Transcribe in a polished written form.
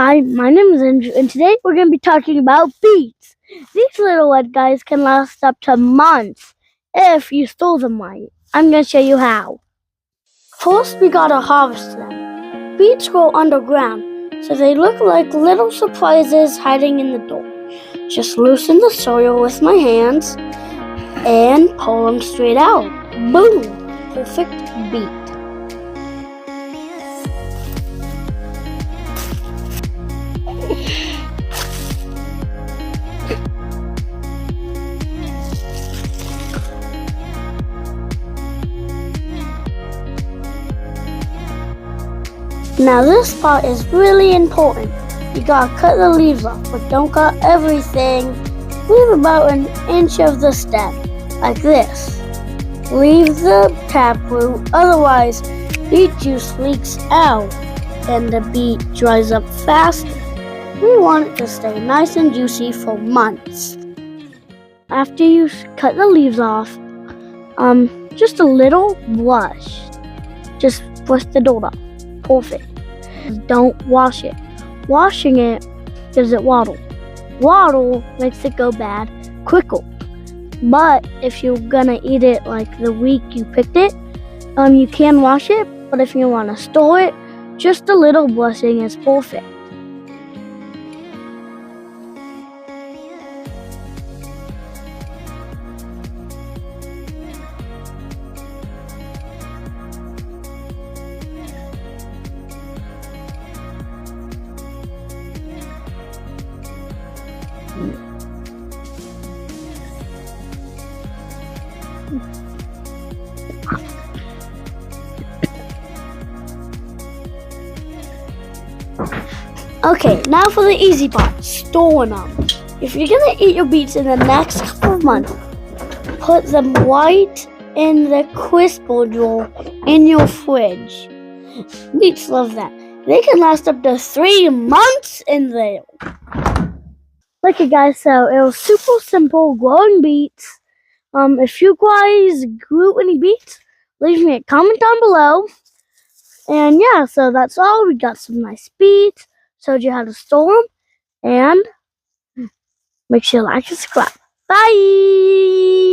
Hi, my name is Andrew, and today we're going to be talking about beets. These little red guys can last up to months if you store them right. I'm going to show you how. First, we gotta harvest them. Beets grow underground, so they look like little surprises hiding in the door. Just loosen the soil with my hands and pull them straight out. Boom! Perfect beet. Now this part is really important. You gotta cut the leaves off, but don't cut everything. Leave about an inch of the stem, like this. Leave the taproot, otherwise beet juice leaks out and the beet dries up faster. We want it to stay nice and juicy for months. After you cut the leaves off, just a little brush. Just brush the dirt off. Perfect. Don't wash it. Washing it gives it waddle. Waddle makes it go bad quicker. But if you're gonna eat it like the week you picked it, you can wash it. But if you want to store it, just a little brushing is perfect. Okay, now for the easy part, storing them. If you're gonna eat your beets in the next couple of months, put them right in the crisper drawer in your fridge. Beets love that. They can last up to 3 months in there. Okay guys, so it was super simple growing beets. If you guys grew any beets, leave me a comment down below. And yeah, so that's all. We got some nice beets. Showed you how to store them, and make sure you like and subscribe. Bye!